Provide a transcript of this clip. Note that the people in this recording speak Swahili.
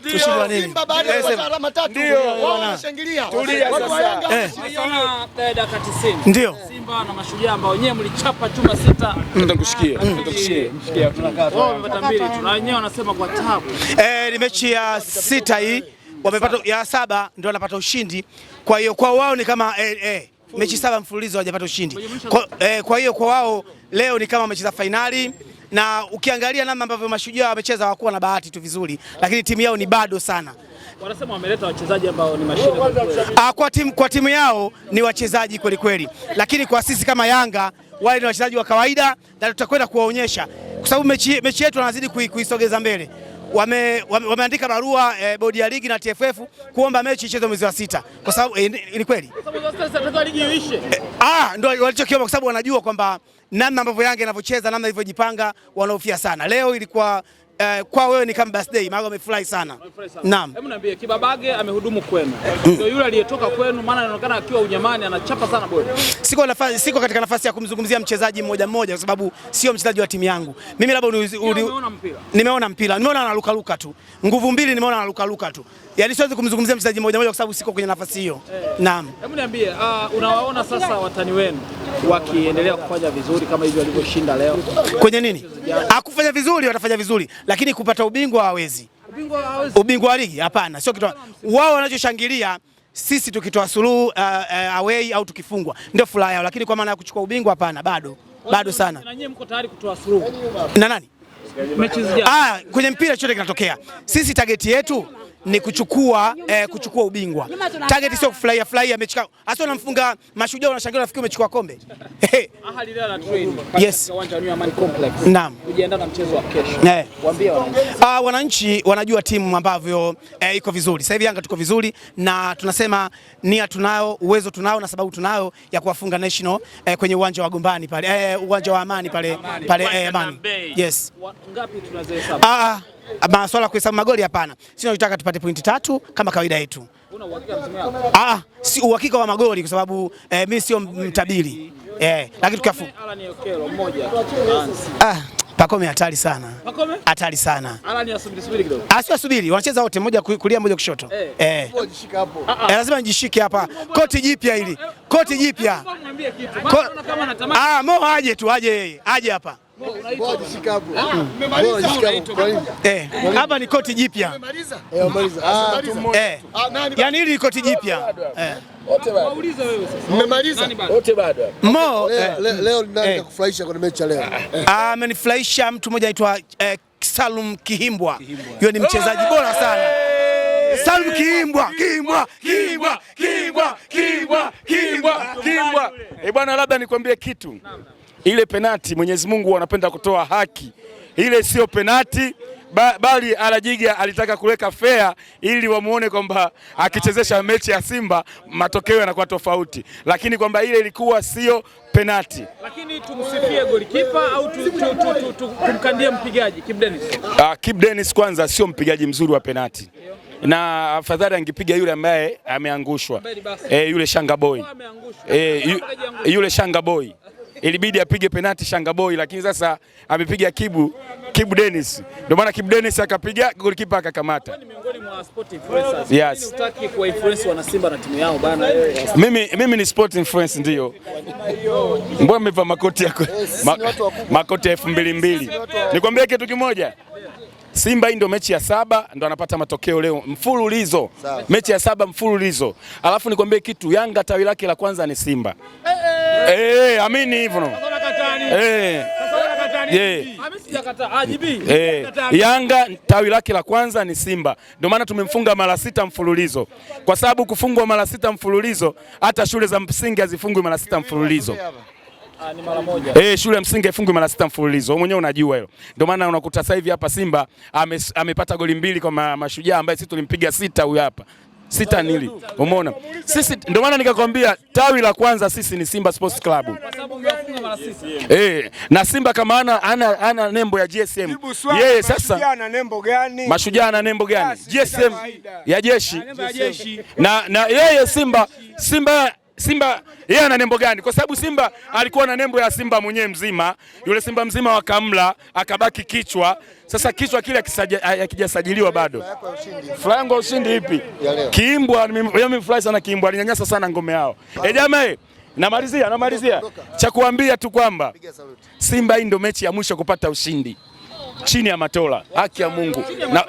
Ushindi wa nini? Simba baada ya kupata alama 3 wao wanashangilia. Watu wa Yanga wanaona dakika 90. Ndio. Simba na Mashujaa ambao wenyewe mlichapa chuma 6. Nitakushikia. Wao wamepata 2 tu. Na wenyewe wanasema kwa tabu. Ni mechi ya 6 hii, wamepata ya 7 ndio wanapata ushindi. Kwa hiyo kwa wao ni kama mechi 7 mfululizo hawajapata ushindi. Kwa hiyo kwa wao leo ni kama wamecheza fainali, na ukiangalia namna ambavyo Mashujaa wamecheza hawakuwa na bahati tu vizuri, lakini timu yao ni bado sana. Wanasema wameleta wachezaji ambao ni mashine kwa kweli. Kwa timu yao ni wachezaji kweli kweli, lakini kwa sisi kama Yanga wale ni wachezaji wa kawaida, na tutakwenda kuwaonyesha kwa sababu mechi yetu wanazidi kuisogeza mbele. Wameandika barua bodi ya ligi na TFF kuomba mechi ichezwe mwezi wa 6 kwa sababu ni kweli. Kwa sababu sasa ligi iishe. Ndio walichokiomba kwa sababu wanajua kwamba namna ambavyo Yanga inavyocheza, namna ilivyojipanga, wanahofia sana. Leo ilikuwa kwa wewe ni kama birthday, maana wamefurahi sana. Naam. Hebu niambie, Kibabage amehudumu kwenu. Ndio yule aliyetoka kwenu, maana anaonekana akiwa unyamani anachapa sana bodi. Siko katika nafasi ya kumzungumzia mchezaji mmoja kwa sababu sio mchezaji wa timu yangu. Mimi labda nimeona mpira. Nimeona analuka tu. Nguvu mbili nimeona analuka tu. Yaani siwezi kumzungumzia mchezaji mmoja kwa sababu siko kwenye nafasi hiyo. Naam. Hebu niambie, unawaona sasa watani wenu wakiendelea kufanya vizuri kama hivyo walivyoshinda leo? Kwenye nini? Kufanya vizuri, watafanya vizuri, lakini kupata ubingwa hawezi. Ubingwa wa ligi hapana, sio kitu. Wao wanachoshangilia sisi tukitoa suluhu away au tukifungwa ndio furaha yao, lakini kwa maana ya kuchukua ubingwa hapana, bado sana. Na nyinyi mko tayari kutoa suluhu na nani? Mechi zijazo. Kwenye mpira chote kinatokea. Sisi target yetu ni kuchukua ubingwa. Target sio kufurahia mechi. Hasa unamfunga Mashujaa unashangilia nafikiri umechukua kombe. Ahali leo na train katika uwanja wa Amani Complex. Naam. Kujiandaa na mchezo wa kesho. Waambie wananchi. Wananchi wanajua timu ambavyo iko vizuri. Sasa hivi Yanga tuko vizuri na tunasema nia tunayo, uwezo tunao na sababu tunayo ya kuwafunga National kwenye uwanja wa Gombani pale, uwanja wa Amani pale Amani. Yes. Ngapi tunazohesabu? Masuala kuhesabu magoli hapana. Sisi tunataka tupate pointi 3 kama kawaida yetu. Una uhakika msimu wako? Si uhakika wa magoli kwa sababu mimi sio mtabiri. Lakini tukafu. Alani Okelo mmoja. Pacome hatari sana. Pacome? Hatari sana. Alani asubiri kidogo. Asubiri, wanacheza wote mmoja kulia mmoja kushoto. Jishika hapo. Lazima nijishike hapa. Koti jipya hili. Koti jipya. Mwambie kitu. Maana kama anatamani. Mo aje tu, aje hapa. Hapa ni koti jipya. Yaani hili koti jipya. Waulize wewe sasa. Mmemaliza? Wote bado. Mo leo nani kakufurahisha kwenye mechi leo? Amenifurahisha mtu mmoja anaitwa Salum Kihimbwa. Yeye ni mchezaji bora sana. Salum Kihimbwa. Bwana, labda nikwambie kitu. Ile penati Mwenyezi Mungu anapenda kutoa haki. Ile sio penati bali Alajiga alitaka kuweka fair ili wamuone kwamba akichezesha mechi ya Simba matokeo yanakuwa tofauti, lakini kwamba ile ilikuwa sio penati. Lakini tumsifie golikipa au tumkandie mpigaji Kibu Denis? Kibu Denis kwanza sio mpigaji mzuri wa penati, na afadhali angepiga yule ambaye ameangushwa, yule Shanga Boy, yule Shanga Boy ilibidi apige penati Shanga Boy, lakini sasa amepiga Kibu Denis. Ndio maana Kibu Denis akapiga, goalkeeper akakamata. Ni miongoni mwa sport influencers. Yes. Unataka kuwa influence wana Simba na timu yao bana. Mimi ni sport influence ndio. Mbona mmevaa makoti yako? Makoti ya 2002. Nikwambie kitu kimoja. Simba hii ndio mechi ya 7 ndo anapata matokeo leo mfululizo. Mechi ya 7 mfululizo. Alafu nikwambie kitu, Yanga tawi lake la kwanza ni Simba. Amini hivyo no. Yanga tawi lake la kwanza ni Simba. Ndio maana tumemfunga mara 6 mfululizo. Kwa sababu kufungwa mara 6 mfululizo hata shule za msingi hazifungwi mara 6 mfululizo. Ni mara moja. Shule ya msingi ifungwe mara 6 mfululizo. Wewe mwenyewe unajua hilo. Ndio maana unakuta sasa hivi hapa Simba amepata goli 2 kwa Mashujaa ambaye sisi tulimpiga 6 huyu hapa. 6-0. Umeona? Sisi ndio maana nikakwambia tawi la kwanza sisi ni Simba Sports Club. Kwa sababu mmefunga mara 6. Na Simba kama ana nembo ya GSM. Yeye sasa Mashujaa ana nembo gani? Mashujaa ana nembo gani? GSM ya jeshi. Na yeye Simba Simba yeye ana nembo gani? Kwa sababu Simba alikuwa na nembo ya Simba mwenyewe mzima, yule Simba mzima wakamla akabaki kichwa. Sasa kichwa kile hakijasajiliwa bado. Furaha yangu ya ushindi ipi? Kiimbwa, mimi furahi sana Kiimbwa, alinyanyasa sana ngome yao. Jamaa, namalizia. Cha kuambia tu kwamba Simba hii ndio mechi ya mwisho kupata ushindi chini ya Matola. Haki ya Mungu. Na